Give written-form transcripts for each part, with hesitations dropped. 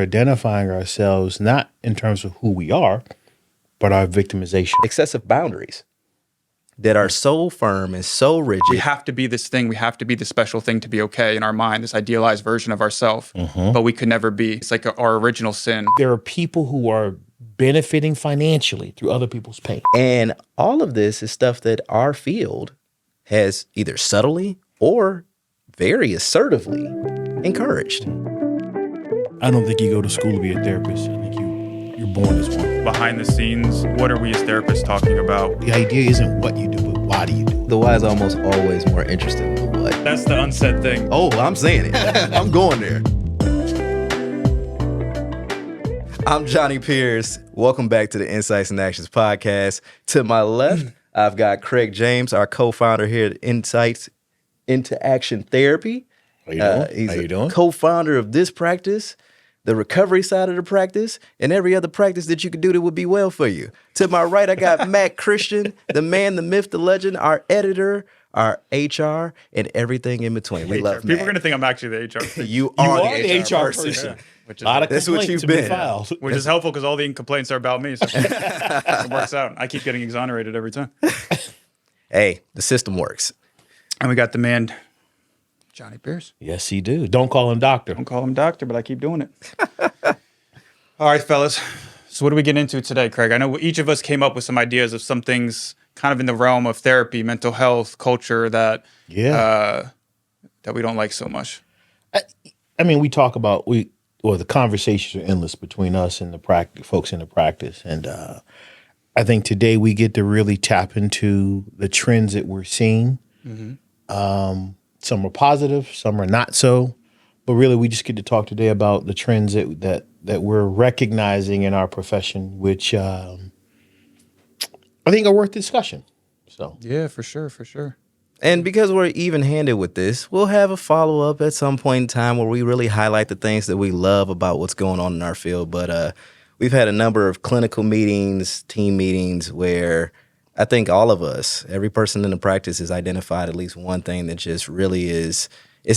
identifying ourselves not in terms of who we are, but our victimization. Excessive boundaries that are so firm and so rigid. We have to be this thing. We have to be the special thing to be okay in our mind, this idealized version of ourselves, but we could never be. It's like our original sin. There are people who are benefiting financially through other people's pain. And all of this is stuff that our field has either subtly or very assertively encouraged. I don't think you go to school to be a therapist. I think you're born as one. Behind the scenes, what are we as therapists talking about? The idea isn't what you do, but why do you do it? The why is almost always more interesting than the what. That's the unsaid thing. Oh, I'm saying it. I'm going there. I'm Johnny Pierce. Welcome back to the Insights and Actions podcast. To my left, I've got Craig James, our co-founder here at Insights into Action Therapy. How you doing? He's How you doing? Co-founder of this practice, the recovery side of the practice, and every other practice that you could do that would be well for you. To my right, I got Matt Christian, the man, the myth, the legend, our editor, our HR, and everything in between. We love Matt. People are going to think I'm actually the HR person. You are the HR person. person. Yeah, which is, That's what you've been. Which is helpful because all the complaints are about me. So it works out. I keep getting exonerated every time. Hey, the system works. And we got the man, Johnny Pierce. Yes, he do. Don't call him doctor. Don't call him doctor, but I keep doing it. All right, fellas. So what do we get into today, Craig? I know each of us came up with some ideas of some things kind of in the realm of therapy, mental health, culture that that we don't like so much. I mean, we talk about the conversations are endless between us and the folks in the practice, and I think today we get to really tap into the trends that we're seeing. Some are positive, some are not so, but really we just get to talk today about the trends that we're recognizing in our profession, which I think are worth discussion. So Yeah, for sure. And because we're even-handed with this, we'll have a follow-up at some point in time where we really highlight the things that we love about what's going on in our field. But we've had a number of clinical meetings, team meetings, where I think all of us, every person in the practice has identified at least one thing that just really it's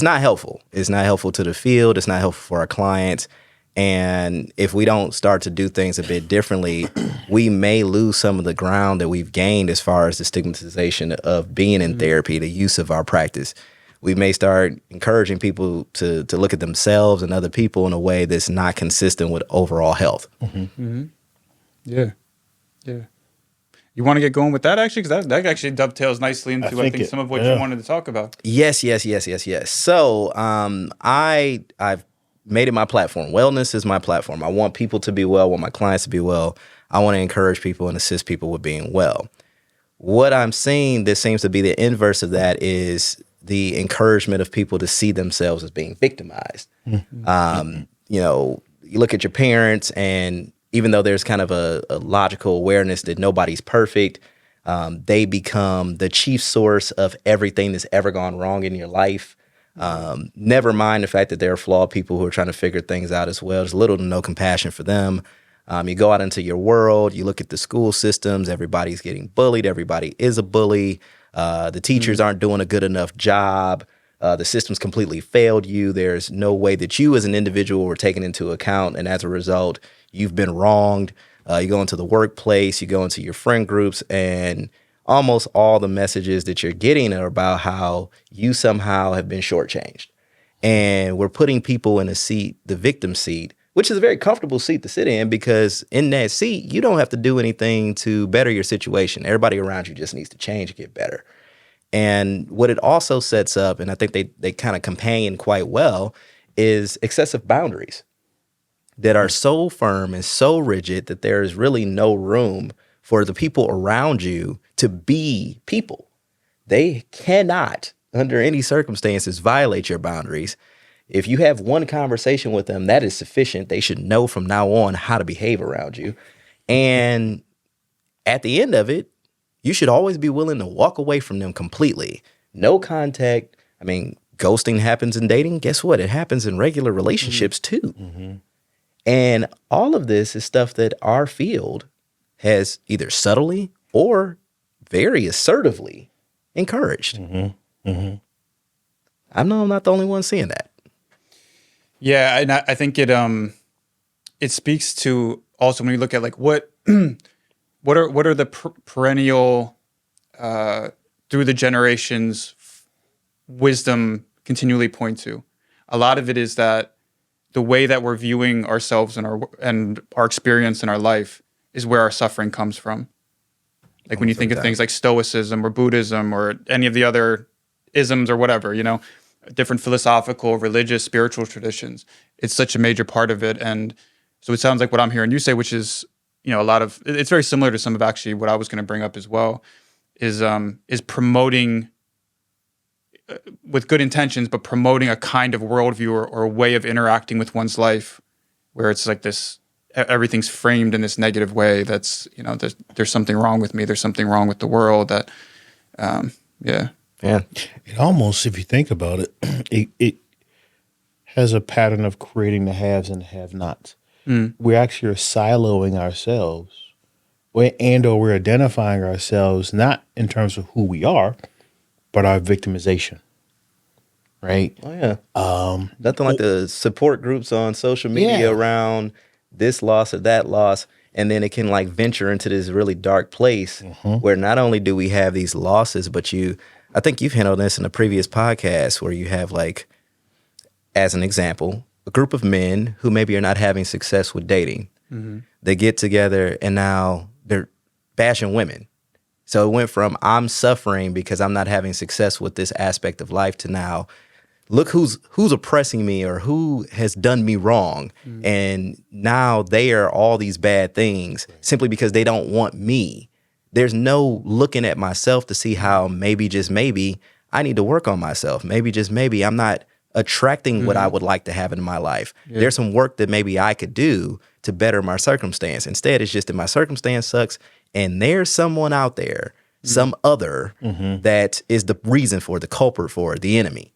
not helpful. It's not helpful to the field. It's not helpful for our clients. And if we don't start to do things a bit differently, we may lose some of the ground that we've gained as far as the stigmatization of being in therapy, the use of our practice. We may start encouraging people to look at themselves and other people in a way that's not consistent with overall health. Yeah. You want to get going with that, actually? Because that actually dovetails nicely into, I think some of what you wanted to talk about. Yes. So I've made it my platform. Wellness is my platform. I want people to be well. I want my clients to be well. I want to encourage people and assist people with being well. What I'm seeing that seems to be the inverse of that is the encouragement of people to see themselves as being victimized. You look at your parents, and even though there's kind of a logical awareness that nobody's perfect, they become the chief source of everything that's ever gone wrong in your life. Never mind the fact that there are flawed people who are trying to figure things out as well. There's little to no compassion for them. You go out into your world, you look at the school systems, everybody's getting bullied, everybody is a bully. The teachers aren't doing a good enough job. The system's completely failed you. There's no way that you as an individual were taken into account, and as a result, you've been wronged. You go into the workplace, you go into your friend groups, and almost all the messages that you're getting are about how you somehow have been shortchanged. And we're putting people in a seat, the victim seat, which is a very comfortable seat to sit in, because in that seat, you don't have to do anything to better your situation. Everybody around you just needs to change and get better. And what it also sets up, and I think they kind of companion quite well, is excessive boundaries that are so firm and so rigid that there is really no room for the people around you to be people. They cannot, under any circumstances, violate your boundaries. If you have one conversation with them, that is sufficient. They should know from now on how to behave around you. And at the end of it, you should always be willing to walk away from them completely. No contact. I mean, ghosting happens in dating. Guess what? It happens in regular relationships too. And all of this is stuff that our field has either subtly or very assertively encouraged. I know I'm not the only one seeing that. Yeah, and I think it it speaks to also when you look at like what are the perennial through the generations wisdom continually point to. A lot of it is that the way that we're viewing ourselves and our experience in our life is where our suffering comes from. Like when you think of things like Stoicism or Buddhism or any of the other isms or whatever, different philosophical, religious, spiritual traditions, it's such a major part of it. And so it sounds like what I'm hearing you say, which is, a lot of, it's very similar to some of actually what I was going to bring up as well, is promoting with good intentions, but promoting a kind of worldview or a way of interacting with one's life where it's like this, everything's framed in this negative way. That's, there's something wrong with me. There's something wrong with the world that, yeah. It almost, if you think about it, it has a pattern of creating the haves and the have-nots. We actually are siloing ourselves or we're identifying ourselves not in terms of who we are, but our victimization, right? Oh, yeah. Nothing like the support groups on social media around this loss or that loss. And then it can like venture into this really dark place where not only do we have these losses, but I think you've handled this in a previous podcast where you have like, as an example, a group of men who maybe are not having success with dating. They get together and now they're bashing women. So it went from I'm suffering because I'm not having success with this aspect of life to now, look who's oppressing me or who has done me wrong. And now they are all these bad things simply because they don't want me. There's no looking at myself to see how maybe, just maybe, I need to work on myself. Maybe, just maybe, I'm not attracting what I would like to have in my life. There's some work that maybe I could do to better my circumstance. Instead, it's just that my circumstance sucks and there's someone out there, some other that is the reason for it, the culprit for it, the enemy.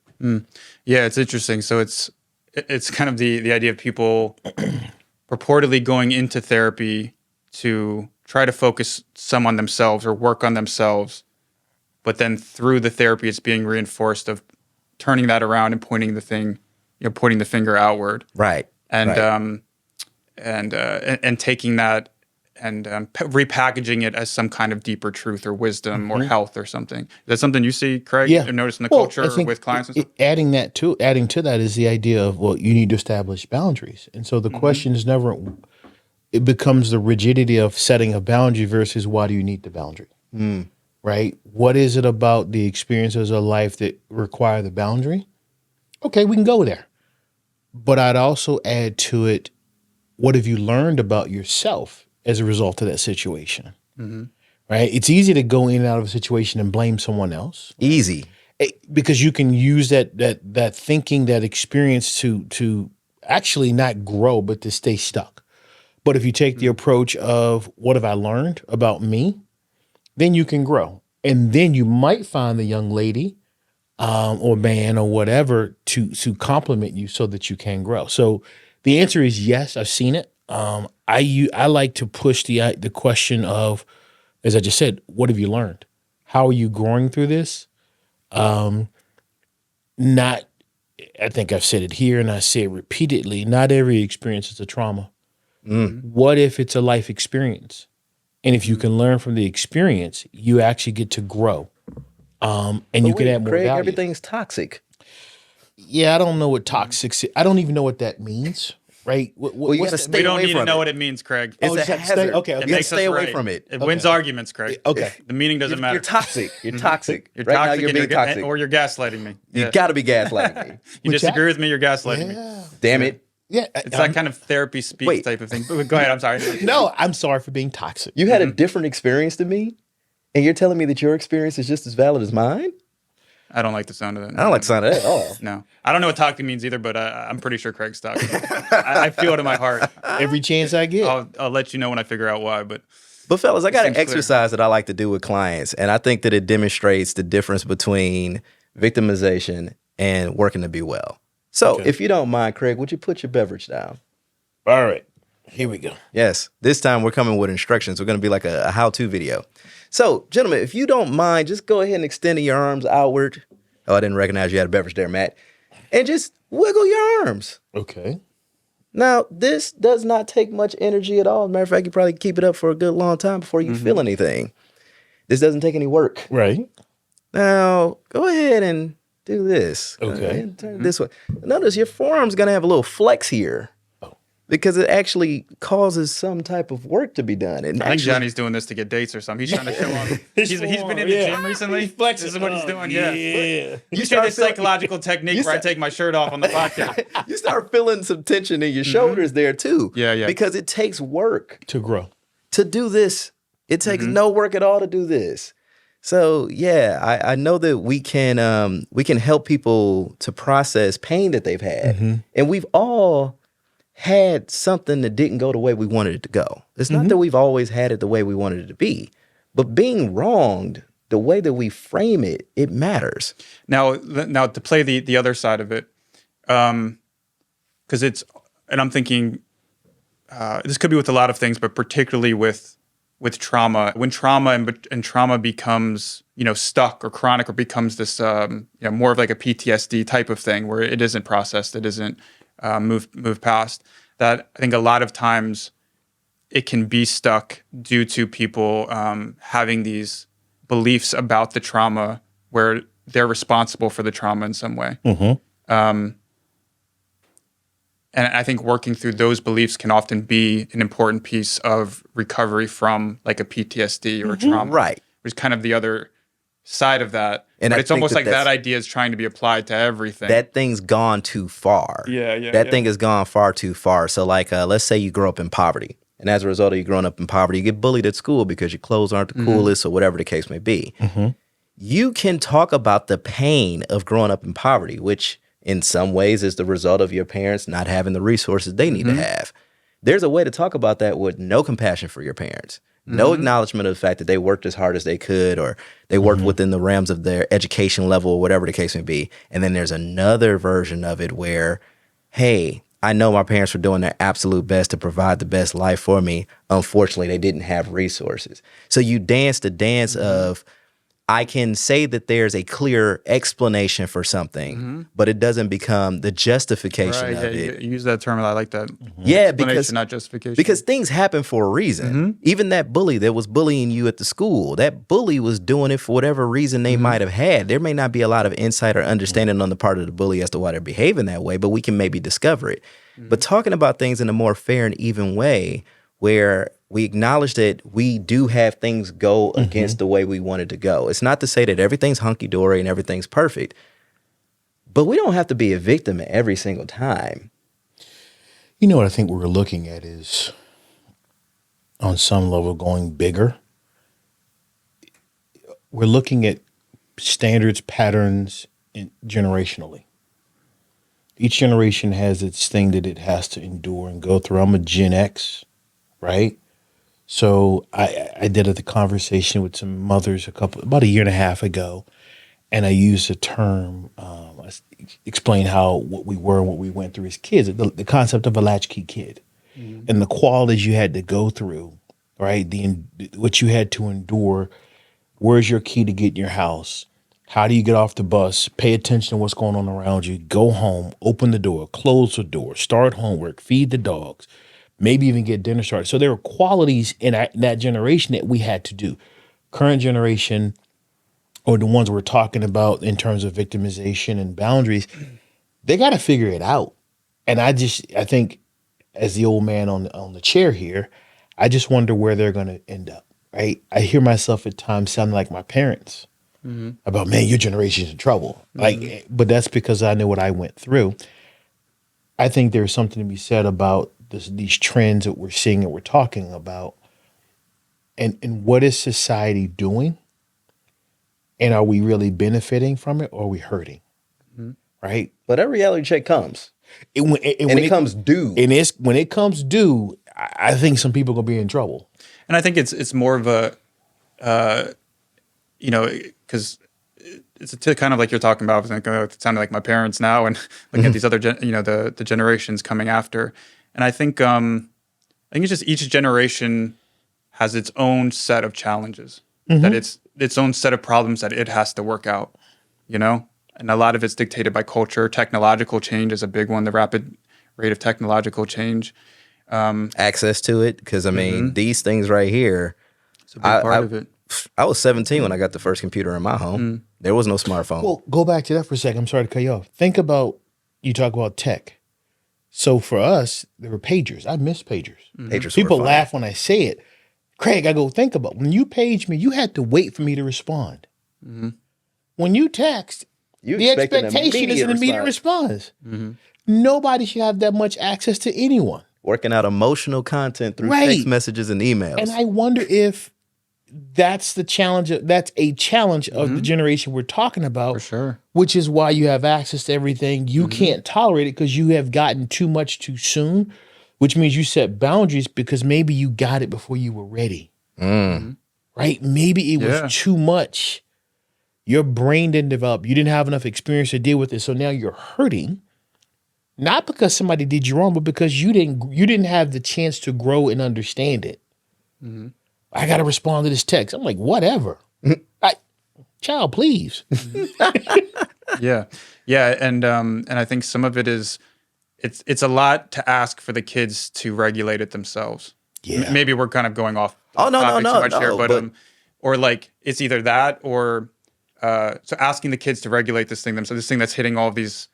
Yeah, it's interesting. So it's kind of the idea of people purportedly going into therapy to try to focus some on themselves or work on themselves, but then through the therapy, it's being reinforced of turning that around and pointing the finger outward, Right. And and taking that and repackaging it as some kind of deeper truth or wisdom or health or something. Is that something you see, Craig? Yeah. Or notice in the culture I think with clients and stuff? adding to that is the idea of, you need to establish boundaries. And so the question is never, it becomes the rigidity of setting a boundary versus why do you need the boundary? Right? What is it about the experiences of life that require the boundary? Okay, we can go there. But I'd also add to it, what have you learned about yourself as a result of that situation? Right? It's easy to go in and out of a situation and blame someone else. Easy. Because you can use that thinking, that experience to actually not grow, but to stay stuck. But if you take the approach of what have I learned about me, then you can grow. And then you might find the young lady or man or whatever to compliment you so that you can grow. So the answer is yes, I've seen it. I like to push the question of, as I just said, what have you learned? How are you growing through this? I think I've said it here and I say it repeatedly, not every experience is a trauma. What if it's a life experience? And if you can learn from the experience, you actually get to grow. And you can add more Craig, value. everything's toxic. Yeah, I don't know what toxic. I don't even know what that means. Right? You What's gotta that stay We don't away need to from know it. what it means, Craig. It's Oh, a just have to stay- hazard. okay, You okay. gotta Makes stay us away right. from it. It wins arguments, Craig. Okay. The meaning doesn't matter. You're toxic. You're toxic. You're Right now, toxic you're and being toxic. or you're gaslighting me. You got to be gaslighting me. You Which disagree I- with me, you're gaslighting me. Yeah. Damn it. Yeah. It's that kind of therapy speak Wait. type of thing. But go ahead, I'm sorry. No, I'm sorry for being toxic. You had a different experience than me, and you're telling me that your experience is just as valid as mine? I don't like the sound of that. I don't like the sound of that at all. No. I don't know what toxic means either, but I'm pretty sure Craig's toxic. I feel it in my heart. Every chance I get. I'll let you know when I figure out why, but But fellas, I got an seems clear. exercise that I like to do with clients, and I think that it demonstrates the difference between victimization and working to be well. So if you don't mind, Craig, would you put your beverage down? All right. Here we go. Yes. This time we're coming with instructions. We're going to be like a how-to video. So, gentlemen, if you don't mind, just go ahead and extend your arms outward. Oh, I didn't recognize you had a beverage there, Matt. And just wiggle your arms. Okay. Now, this does not take much energy at all. Matter of fact, you probably keep it up for a good long time before you feel anything. This doesn't take any work. Right. Now, go ahead and do this. Go Okay. ahead and turn it this way. Notice your forearm's going to have a little flex here. Because it actually causes some type of work to be done. And I think Johnny's doing this to get dates or something. He's trying to show off. He's been in the gym recently. This is what he's doing. Yeah. You show this psychological technique where I take my shirt off on the podcast. You start feeling some tension in your shoulders there too. Yeah. Because it takes work To grow. to do this. It takes no work at all to do this. So yeah, I know that we can help people to process pain that they've had, and we've all had something that didn't go the way we wanted it to go. It's not that we've always had it the way we wanted it to be, but being wronged, the way that we frame it, it matters. Now to play the other side of it, because and I'm thinking this could be with a lot of things, but particularly with trauma. When trauma and trauma becomes stuck or chronic or becomes this more of like a PTSD type of thing where it isn't processed, it isn't move past, that I think a lot of times it can be stuck due to people having these beliefs about the trauma where they're responsible for the trauma in some way. And I think working through those beliefs can often be an important piece of recovery from like a PTSD or trauma. Right. Which is kind of the other side of that. And but I it's think almost like that's- that idea is trying to be applied to everything. That thing's gone too far. That thing has gone far too far. So like, let's say you grow up in poverty. And as a result of you growing up in poverty, you get bullied at school because your clothes aren't the coolest or whatever the case may be. You can talk about the pain of growing up in poverty, which in some ways is the result of your parents not having the resources they need to have. There's a way to talk about that with no compassion for your parents. No acknowledgement of the fact that they worked as hard as they could or they worked within the realms of their education level or whatever the case may be. And then there's another version of it where, hey, I know my parents were doing their absolute best to provide the best life for me. Unfortunately, they didn't have resources. So you dance the dance of, I can say that there's a clear explanation for something, but it doesn't become the justification of it. You use that term. I like that. Yeah, Explanation, not justification. because things happen for a reason. Even that bully that was bullying you at the school, that bully was doing it for whatever reason they might have had. There may not be a lot of insight or understanding on the part of the bully as to why they're behaving that way, but we can maybe discover it. But talking about things in a more fair and even way where we acknowledge that we do have things go against the way we wanted to go. It's not to say that everything's hunky-dory and everything's perfect, but we don't have to be a victim every single time. You know what I think we're looking at is, on some level, going bigger. We're looking at standards, patterns, generationally. Each generation has its thing that it has to endure and go through. I'm a Gen X, right? So I did a conversation with some mothers about a year and a half ago, and I used a term, explain what we were and what we went through as kids, the concept of a latchkey kid, and the qualities you had to go through, right? What you had to endure. Where's your key to get in your house? How do you get off the bus? Pay attention to what's going on around you. Go home, open the door, close the door, start homework, feed the dogs, maybe even get dinner started. So there were qualities in that generation that we had to do. Current generation, or the ones we're talking about in terms of victimization and boundaries, they got to figure it out. And I think, as the old man on the chair here, I just wonder where they're going to end up, right? I hear myself at times sounding like my parents about, man, your generation's in trouble. But that's because I know what I went through. I think there's something to be said about these trends that we're seeing and we're talking about, and what is society doing, and are we really benefiting from it, or are we hurting? Right? But that reality check comes. When it comes due. And when it comes due, I think some people are gonna be in trouble. And I think it's more of a, because it's kind of like you're talking about. It sounded like my parents now, and looking at these other, the generations coming after. And I think it's just each generation has its own set of challenges, that its own set of problems that it has to work out, and a lot of it's dictated by culture. Technological change is a big one. The rapid rate of technological change. Access to it, because I mean, these things right here. It's a big part of it. I was 17 when I got the first computer in my home. There was no smartphone. Well, go back to that for a second. I'm sorry to cut you off. Think about, you talk about tech. So for us, there were pagers. I miss pagers. Pagers were People fun. laugh when I say it. Craig, I go, think about, when you paged me, you had to wait for me to respond. When you text, You the expect an expectation is an immediate response. Nobody should have that much access to anyone. Working out emotional content through Right. text messages and emails. And I wonder if that's the challenge. That's a challenge of the generation we're talking about. For sure. Which is why you have access to everything. You can't tolerate it because you have gotten too much too soon, which means you set boundaries because maybe you got it before you were ready. Right? Maybe it was too much. Your brain didn't develop. You didn't have enough experience to deal with it. So now you're hurting. Not because somebody did you wrong, but because you didn't have the chance to grow and understand it. I got to respond to this text. I'm like, whatever. Child, please. Yeah. And I think some of it is, it's a lot to ask for the kids to regulate it themselves. Yeah. Maybe we're kind of going off Oh, no, topic no, too much no, here, but but- or like it's either that or so asking the kids to regulate this thing themselves, this thing that's hitting all of these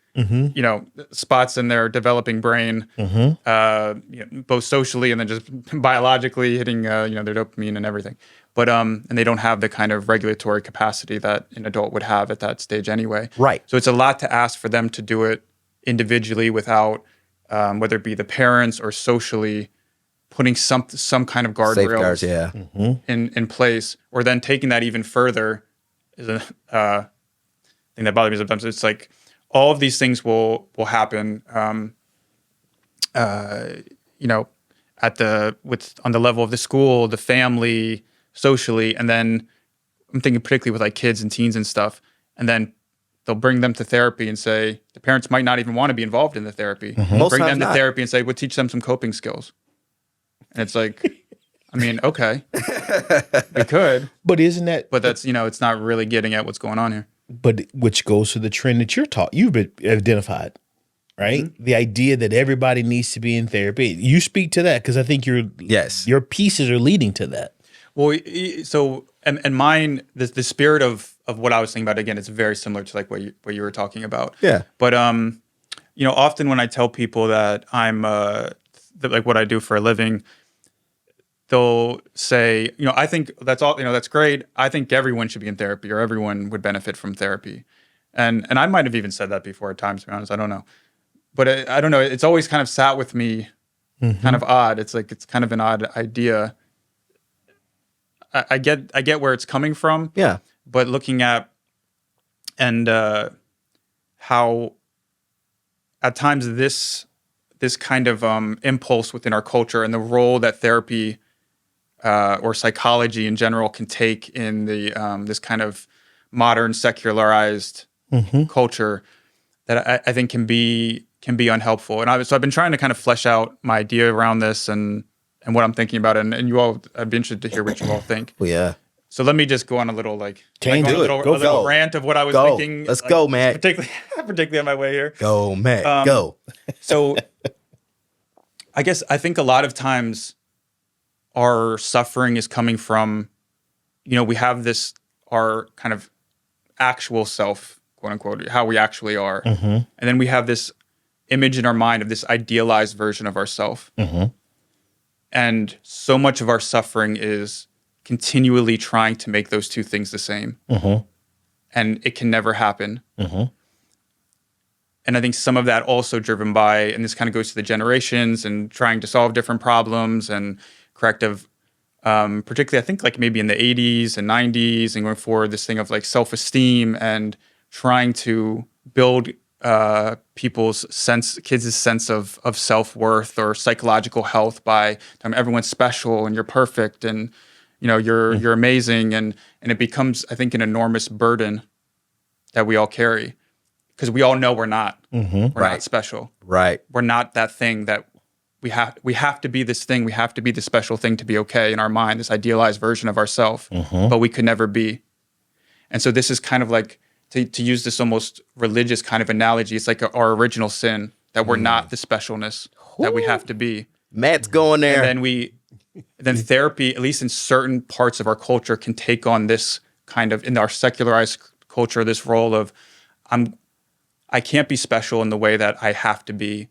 spots in their developing brain, both socially and then just biologically hitting their dopamine and everything. But and they don't have the kind of regulatory capacity that an adult would have at that stage anyway. Right. So it's a lot to ask for them to do it individually without whether it be the parents or socially putting some kind of guardrails Safeguards, yeah. in place, or then taking that even further is a thing that bothers me sometimes. It's like all of these things will happen, on the level of the school, the family, socially, and then I'm thinking particularly with like kids and teens and stuff, and then they'll bring them to therapy and say the parents might not even want to be involved in the therapy. Most Bring times them to not. therapy and say we'll teach them some coping skills, and it's like, I mean, okay, we could, But isn't that, but that's it's not really getting at what's going on here. but which goes to the trend that you've been identified, right? The idea that everybody needs to be in therapy. You speak to that because I think Yes. your pieces are leading to that. Well, so and mine, the spirit of what I was thinking about, again, it's very similar to like what you were talking about. Yeah. But often when I tell people that I'm like what I do for a living, they'll say, I think that's all, that's great. I think everyone should be in therapy, or everyone would benefit from therapy. And I might have even said that before at times, to be honest. I don't know. But I don't know. It's always kind of sat with me kind of odd. It's like, it's kind of an odd idea. I get where it's coming from. Yeah. But looking at and how at times this kind of impulse within our culture and the role that therapy or psychology in general can take in the this kind of modern secularized culture that I think can be unhelpful. And I've been trying to kind of flesh out my idea around this and what I'm thinking about, and you all, I'd be interested to hear what you all think. Well, yeah. So let me just go on a little like Tang, a do it. little, Go a little go. rant of what I was Go. thinking. Let's go, Matt. Particularly on my way here. Go, Matt. Go. So I think a lot of times our suffering is coming from, we have this, our kind of actual self, quote unquote, how we actually are. And then we have this image in our mind of this idealized version of ourself. And so much of our suffering is continually trying to make those two things the same. And it can never happen. And I think some of that also driven by, and this kind of goes to the generations and trying to solve different problems and corrective, particularly I think like maybe in the 80s and 90s and going forward, this thing of like self-esteem and trying to build kids' sense of self-worth or psychological health by everyone's special and you're perfect and you're amazing, and it becomes, I think, an enormous burden that we all carry because we all know we're not. We're not special. Right. We're not that thing that we have to be this thing. We have to be the special thing to be okay in our mind, this idealized version of ourselves, but we could never be. And so this is kind of like, to use this almost religious kind of analogy, it's like our original sin that we're not the specialness that we have to be. Matt's going there. And then therapy, at least in certain parts of our culture, can take on this kind of, in our secularized culture, this role of I can't be special in the way that I have to be.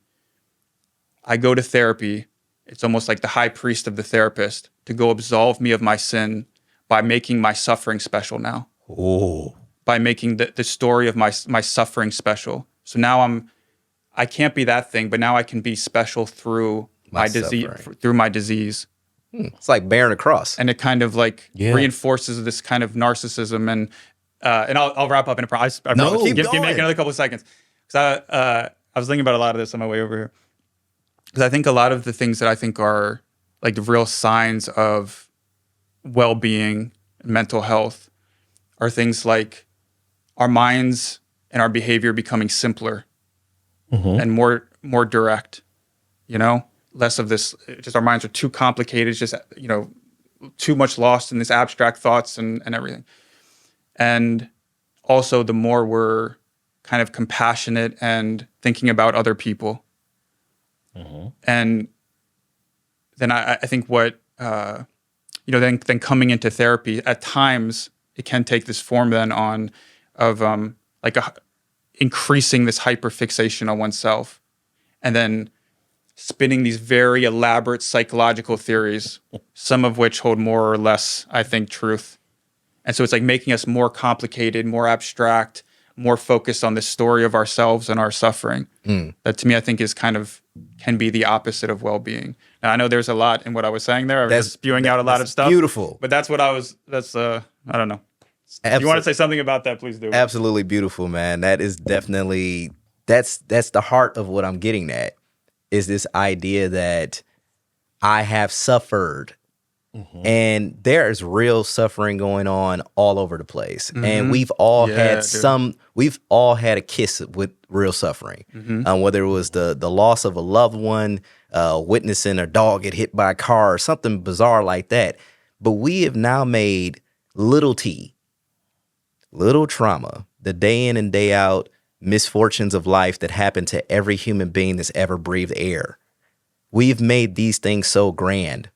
I go to therapy. It's almost like the high priest of the therapist to go absolve me of my sin by making my suffering special now. Oh. By making the story of my suffering special. So now I can't be that thing, but now I can be special through my disease, through my disease. It's like bearing a cross. And it kind of like reinforces this kind of narcissism. And I'll wrap up in a promise. Keep give me going. another couple of seconds. Because I was thinking about a lot of this on my way over here. Because I think a lot of the things that I think are like the real signs of well-being and mental health are things like our minds and our behavior becoming simpler and more direct, less of this, just our minds are too complicated, just, too much lost in this abstract thoughts and everything. And also the more we're kind of compassionate and thinking about other people. And then I think what, then coming into therapy at times, it can take this form then of increasing this hyperfixation on oneself and then spinning these very elaborate psychological theories, some of which hold more or less, I think, truth. And so it's like making us more complicated, more abstract, more focused on the story of ourselves and our suffering. That to me, I think can be the opposite of well-being. Now, I know there's a lot in what I was saying there. I was just spewing out a lot of stuff. Beautiful. But that's I don't know. If you want to say something about that, please do. Absolutely beautiful, man. That is definitely, that's the heart of what I'm getting at, is this idea that I have suffered. And there is real suffering going on all over the place. And we've all we've all had a kiss with real suffering. Whether it was the loss of a loved one, witnessing a dog get hit by a car or something bizarre like that. But we have now made little trauma, the day in and day out misfortunes of life that happen to every human being that's ever breathed air. We've made these things so grand.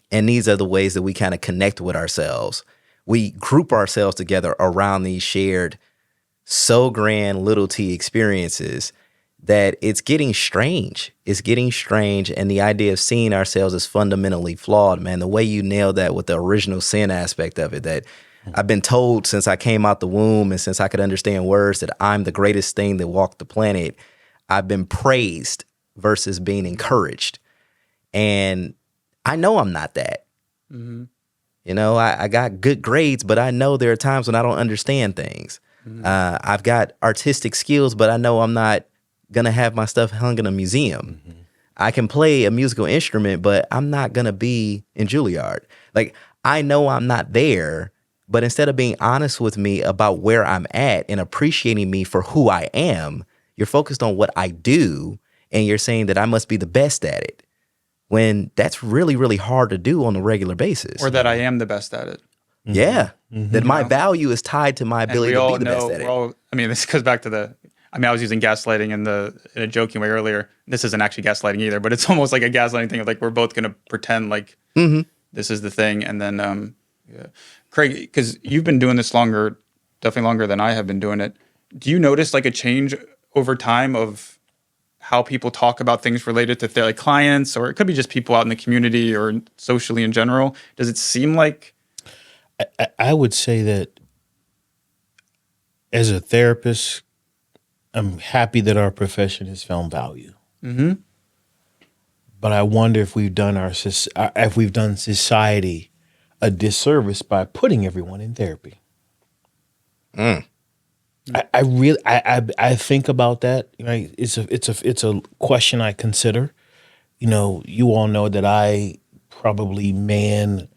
And these are the ways that we kind of connect with ourselves. We group ourselves together around these shared, so grand little t experiences that it's getting strange. It's getting strange. And the idea of seeing ourselves as fundamentally flawed, man, the way you nailed that with the original sin aspect of it, that I've been told since I came out the womb and since I could understand words that I'm the greatest thing that walked the planet. I've been praised versus being encouraged. And I know I'm not that. I got good grades, but I know there are times when I don't understand things. I've got artistic skills, but I know I'm not going to have my stuff hung in a museum. I can play a musical instrument, but I'm not going to be in Juilliard. Like, I know I'm not there, but instead of being honest with me about where I'm at and appreciating me for who I am, you're focused on what I do, and you're saying that I must be the best at it, when that's really, really hard to do on a regular basis. Or that I am the best at it. Yeah. That my value is tied to my ability to be the best at it. This goes back to I was using gaslighting in a joking way earlier. This isn't actually gaslighting either, but it's almost like a gaslighting thing of like, we're both going to pretend like this is the thing. And then, Craig, because you've been doing this definitely longer than I have been doing it. Do you notice like a change over time of how people talk about things related to their clients, or it could be just people out in the community or socially in general? Does it seem like? I would say that as a therapist, I'm happy that our profession has found value. But I wonder if we've done society a disservice by putting everyone in therapy. I really think about that. Right? It's a question I consider. You all know that I probably man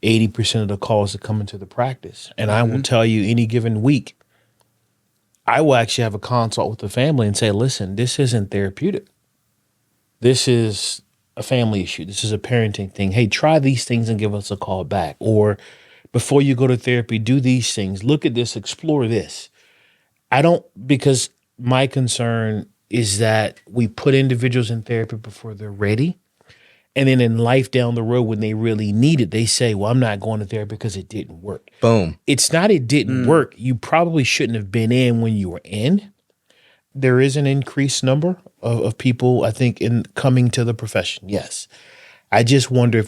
80% of the calls that come into the practice, and I will tell you, any given week, I will actually have a consult with the family and say, "Listen, this isn't therapeutic. This is a family issue. This is a parenting thing. Hey, try these things and give us a call back. Or before you go to therapy, do these things. Look at this. Explore this." Because my concern is that we put individuals in therapy before they're ready. And then in life down the road, when they really need it, they say, well, I'm not going to therapy because it didn't work. Boom. It's not it didn't work. You probably shouldn't have been in when you were in. There is an increased number of people, I think, in coming to the profession. Yes. I just wonder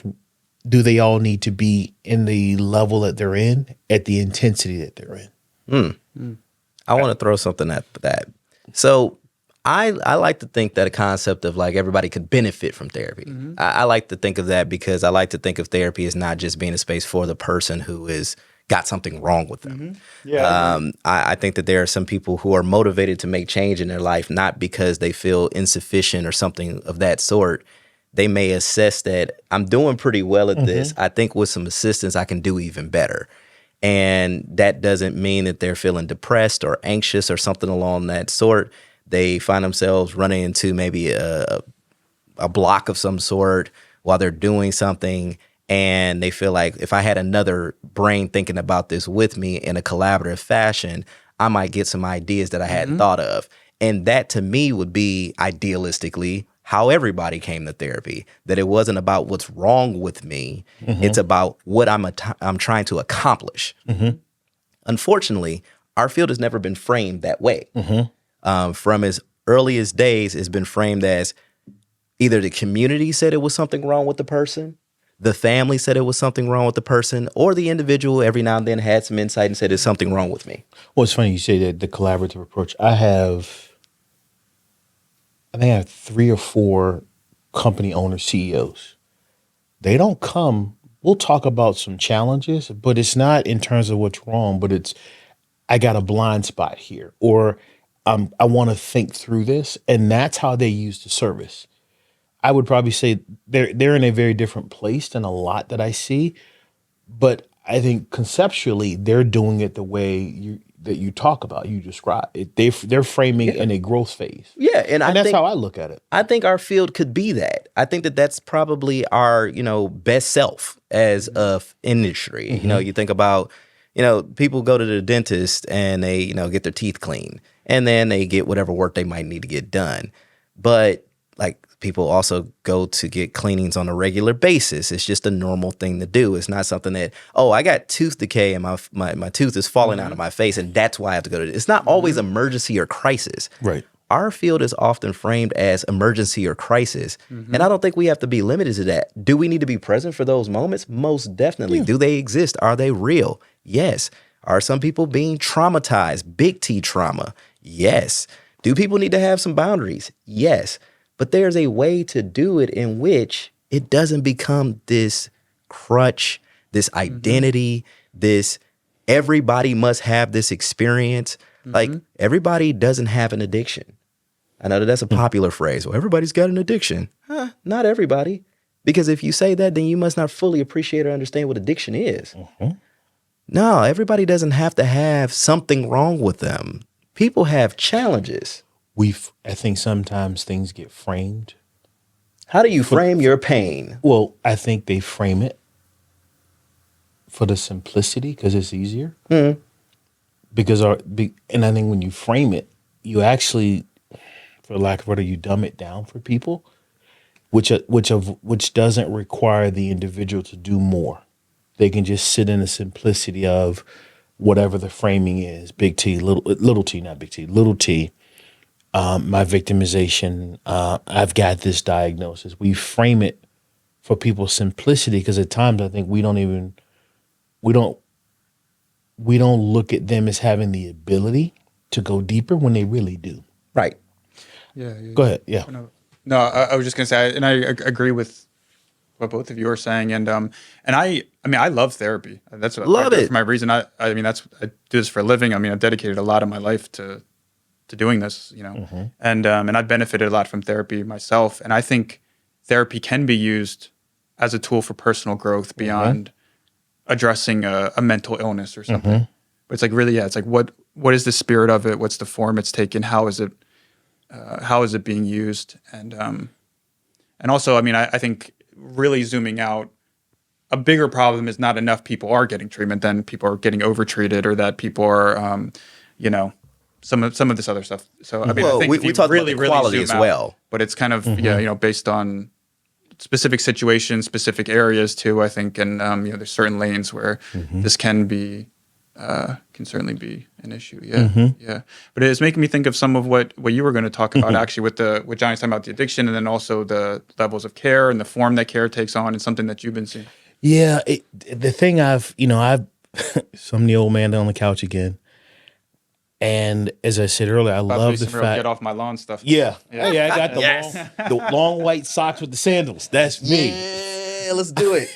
do they all need to be in the level that they're in at the intensity that they're in? I want to throw something at that. So I like to think that a concept of like everybody could benefit from therapy. I like to think of that because I like to think of therapy as not just being a space for the person who is got something wrong with them. I think that there are some people who are motivated to make change in their life, not because they feel insufficient or something of that sort. They may assess that I'm doing pretty well at this. I think with some assistance, I can do even better. And that doesn't mean that they're feeling depressed or anxious or something along that sort. They find themselves running into maybe a block of some sort while they're doing something. And they feel like if I had another brain thinking about this with me in a collaborative fashion, I might get some ideas that I hadn't thought of. And that to me would be idealistically how everybody came to therapy, that it wasn't about what's wrong with me. It's about what I'm trying to accomplish. Unfortunately, our field has never been framed that way. From as earliest days, it's been framed as either the community said it was something wrong with the person, the family said it was something wrong with the person, or the individual every now and then had some insight and said there's something wrong with me. Well, it's funny you say that, the collaborative approach. I think I have 3 or 4 company owners, CEOs. They don't come, we'll talk about some challenges, but it's not in terms of what's wrong, but it's, I got a blind spot here, or I want to think through this. And that's how they use the service. I would probably say they're in a very different place than a lot that I see, but I think conceptually they're doing it the way that you talk about, you describe it. They're framing in a growth phase. Yeah, and that's how I look at it. I think our field could be that. I think that that's probably our, best self as a industry. You think about, people go to the dentist and they, get their teeth cleaned, and then they get whatever work they might need to get done. But like people also go to get cleanings on a regular basis. It's just a normal thing to do. It's not something that, I got tooth decay and my tooth is falling out of my face and that's why I have to go to this. It's not always emergency or crisis. Right. Our field is often framed as emergency or crisis. And I don't think we have to be limited to that. Do we need to be present for those moments? Most definitely. Do they exist? Are they real? Yes. Are some people being traumatized? Big T trauma? Yes. Do people need to have some boundaries? Yes. But there's a way to do it in which it doesn't become this crutch, this identity, this everybody must have this experience. Like everybody doesn't have an addiction. I know that's a popular phrase. Well, everybody's got an addiction. Not everybody. Because if you say that, then you must not fully appreciate or understand what addiction is. No, everybody doesn't have to have something wrong with them. People have challenges. I think sometimes things get framed. How do you frame your pain? Well, I think they frame it for the simplicity because it's easier. Because and I think when you frame it, you actually, for lack of a better, you dumb it down for people, which doesn't require the individual to do more. They can just sit in the simplicity of whatever the framing is. Big T, little T, not big T, little T. My victimization, I've got this diagnosis. We frame it for people's simplicity because at times I think we don't look at them as having the ability to go deeper when they really do. Right. Yeah. Go ahead. Yeah. No, I was just gonna say, and I agree with what both of you are saying, and I love therapy. That's my reason. I do this for a living. I've dedicated a lot of my life to doing this, and I've benefited a lot from therapy myself. And I think therapy can be used as a tool for personal growth beyond addressing a mental illness or something. But it's like really, it's like what is the spirit of it? What's the form it's taken? How is it being used? And also, I think really zooming out, a bigger problem is not enough people are getting treatment than people are getting overtreated, or that people are, some of this other stuff. So I mean, I Well, think we if you talked about really, the really quality zoom as out, well. but it's kind of based on specific situations, specific areas too. I think, and there's certain lanes where this can certainly be an issue. Yeah. But it's making me think of some of what you were going to talk about actually with Johnny's talking about the addiction, and then also the levels of care and the form that care takes on, and something that you've been seeing. Yeah, the thing I've so I'm the old man on the couch again. And as I said earlier, I love the Some real fact. get off my lawn stuff. Yeah. Hey, I got the Yes. the long white socks with the sandals. That's me. Yeah, let's do it.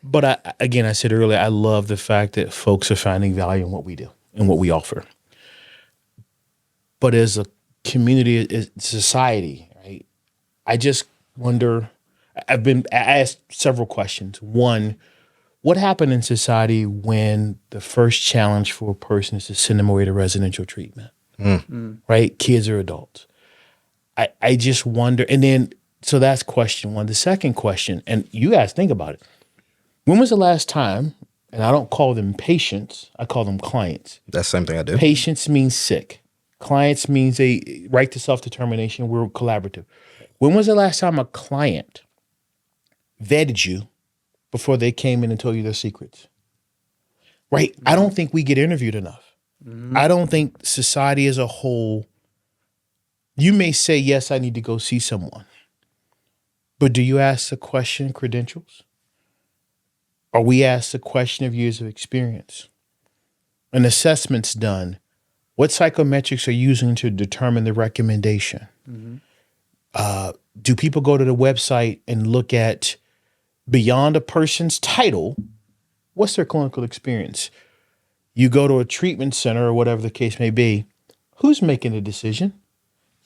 But I said earlier, I love the fact that folks are finding value in what we do and what we offer. But as a community, as society, right? I just wonder. I've been asked several questions. One, what happened in society when the first challenge for a person is to send them away to residential treatment? Right? Kids or adults. I just wonder. And then, so that's question one. The second question, and you guys think about it. When was the last time, and I don't call them patients, I call them clients. That's the same thing I do. Patients means sick. Clients means a right to self-determination. We're collaborative. When was the last time a client vetted you before they came in and told you their secrets? Right? I don't think we get interviewed enough. I don't think society as a whole, you may say, yes, I need to go see someone. But do you ask the question, credentials? Or we ask the question of years of experience? An assessment's done. What psychometrics are you using to determine the recommendation? Do people go to the website and look at beyond a person's title, what's their clinical experience? You go to a treatment center or whatever the case may be, who's making the decision?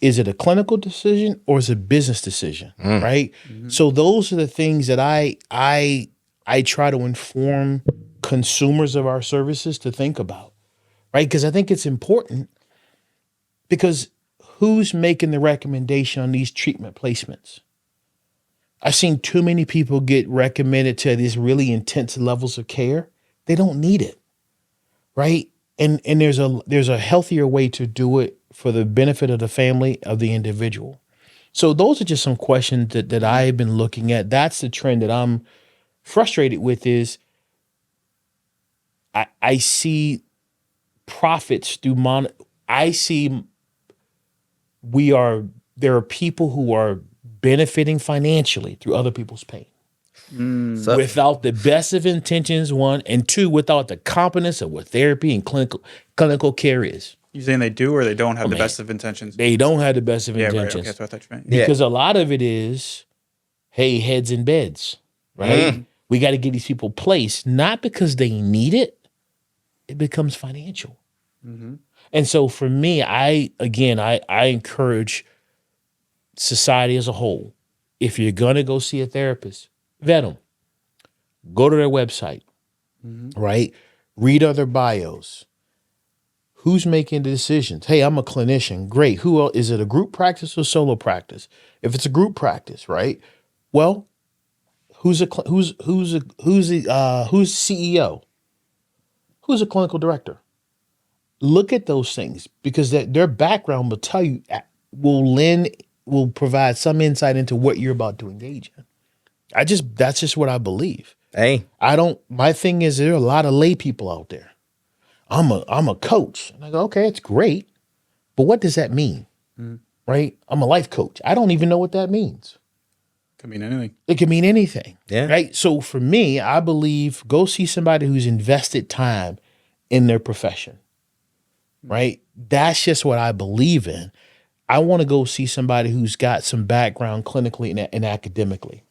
Is it a clinical decision or is it a business decision, right? So those are the things that I try to inform consumers of our services to think about, right? Because I think it's important, because who's making the recommendation on these treatment placements? I've seen too many people get recommended to these really intense levels of care. They don't need it, right? And there's a healthier way to do it for the benefit of the family, of the individual. So those are just some questions that I've been looking at. That's the trend that I'm frustrated with. Is I see profits through I see there are people who are benefiting financially through other people's pain. So, Without the best of intentions, one, and two, without the competence of what therapy and clinical care is. You saying they do or they don't have the best of intentions? They don't have the best of Yeah, right. intentions. Okay, that's what I thought you meant. Because a lot of it is, hey, heads in beds, right? We got to get these people placed, not because they need it. It becomes financial. And so for me, I encourage society as a whole, if you're going to go see a therapist, vet them. Go to their website, right? Read other bios. Who's making the decisions? Hey, I'm a clinician. Great. Who else? Is it a group practice or solo practice? If it's a group practice, right? Well, who's CEO? Who's a clinical director? Look at those things, because their background will tell you, will provide some insight into what you're about to engage in. That's just what I believe. hey, My thing is, there are a lot of lay people out there. I'm a coach. And I go, okay, it's great, but what does that mean? Right? I'm a life coach. I don't even know what that means. Could mean anything. It can mean anything. Yeah. Right? So for me, I believe go see somebody who's invested time in their profession. Right? That's just what I believe in. I want to go see somebody who's got some background clinically and academically.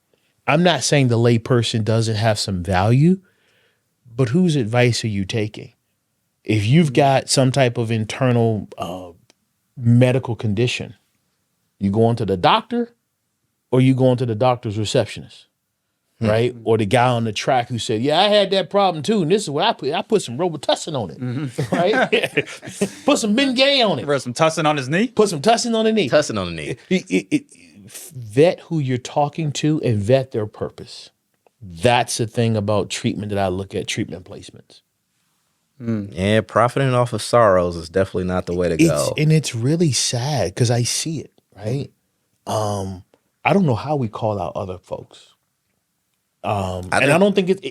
I'm not saying the lay person doesn't have some value, but whose advice are you taking? If you've got some type of internal medical condition, you going to the doctor or you going to the doctor's receptionist, right? Or the guy on the track who said, yeah, I had that problem too, and this is what I put. I put some Robitussin on it, right? Put some Bengay on it. Whereas some tussin on his knee. Put some tussin on the knee. Tussin on the knee. Vet who you're talking to and vet their purpose. That's the thing about treatment that I look at, treatment placements. Yeah, profiting off of sorrows is definitely not the way to go. And it's really sad because I see it, right? I don't know how we call out other folks. I don't think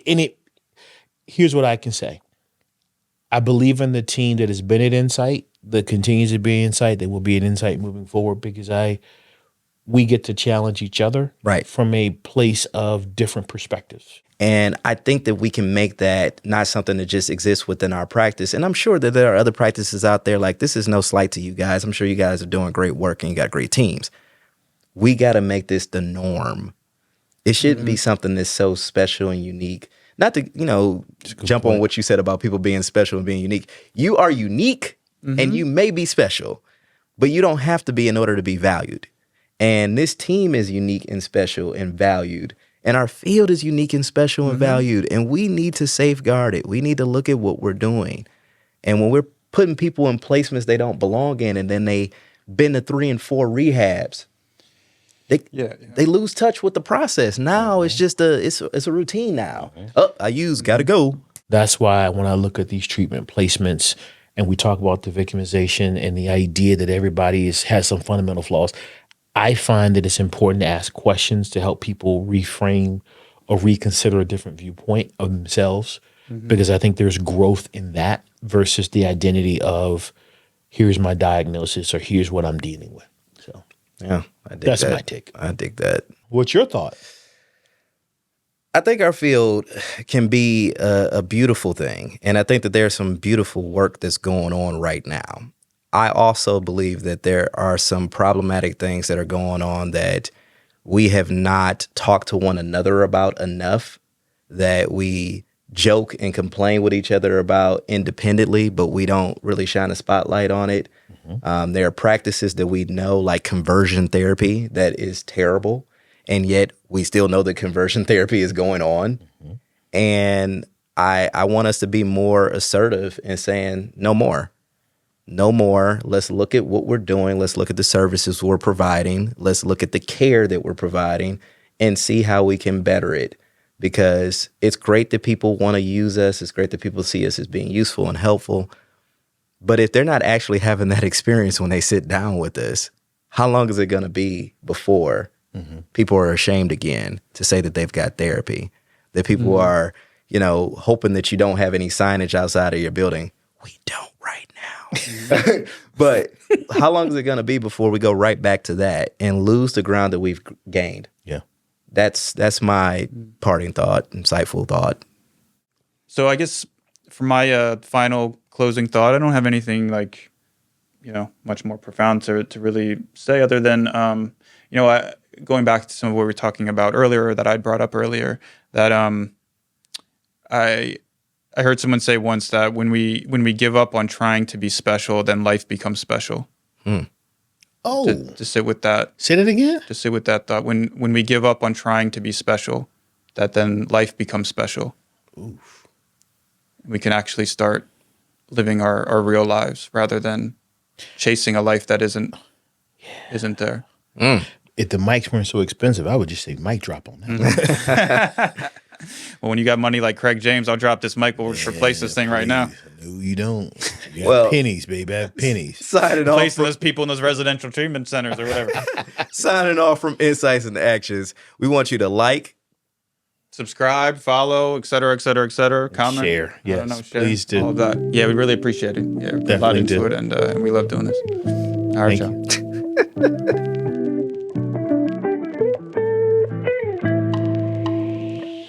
here's what I can say. I believe in the team that has been at Insight, that continues to be Insight, that will be at Insight moving forward because we get to challenge each other Right. from a place of different perspectives. And I think that we can make that not something that just exists within our practice. And I'm sure that there are other practices out there. Like, this is no slight to you guys. I'm sure you guys are doing great work and you got great teams. We got to make this the norm. It shouldn't be something that's so special and unique. Not to, jump on what you said about people being special and being unique. You are unique and you may be special, but you don't have to be in order to be valued. And this team is unique and special and valued. And our field is unique and special and valued. And we need to safeguard it. We need to look at what we're doing. And when we're putting people in placements they don't belong in, and then they been to 3 and 4 rehabs, they lose touch with the process. Now it's just it's a routine now. Gotta go. That's why when I look at these treatment placements and we talk about the victimization and the idea that everybody has some fundamental flaws, I find that it's important to ask questions to help people reframe or reconsider a different viewpoint of themselves, because I think there's growth in that versus the identity of here's my diagnosis or here's what I'm dealing with. So yeah, that's my take. I dig that. What's your thought? I think our field can be a beautiful thing. And I think that there's some beautiful work that's going on right now. I also believe that there are some problematic things that are going on that we have not talked to one another about enough, that we joke and complain with each other about independently, but we don't really shine a spotlight on it. There are practices that we know, like conversion therapy, that is terrible. And yet we still know that conversion therapy is going on. And I want us to be more assertive in saying no more. No more. Let's look at what we're doing. Let's look at the services we're providing. Let's look at the care that we're providing and see how we can better it. Because it's great that people want to use us. It's great that people see us as being useful and helpful. But if they're not actually having that experience when they sit down with us, how long is it going to be before people are ashamed again to say that they've got therapy? That people are, hoping that you don't have any signage outside of your building. We don't right now. But how long is it going to be before we go right back to that and lose the ground that we've gained? Yeah. That's my parting thought, insightful thought. So I guess for my final closing thought, I don't have anything much more profound to really say other than, going back to some of what we were talking about earlier that I brought up earlier, that I heard someone say once that when we give up on trying to be special, then life becomes special. Oh, to sit with that. Say that again. To sit with that thought. When we give up on trying to be special, that then life becomes special. Oof. We can actually start living our real lives rather than chasing a life that isn't there. If the mics weren't so expensive, I would just say mic drop on that. Well, when you got money like Craig James, I'll drop this mic. We'll replace this thing right now. No, you don't. You got pennies, baby. I have pennies. Signing off Replacing those people in those residential treatment centers or whatever. Signing off from Insights and Actions. We want you to like, subscribe, follow, et cetera, comment. Share. Yes, share. Please do. All of that. Yeah, we really appreciate it. Yeah, we put a lot into it, and we love doing this. All right, y'all.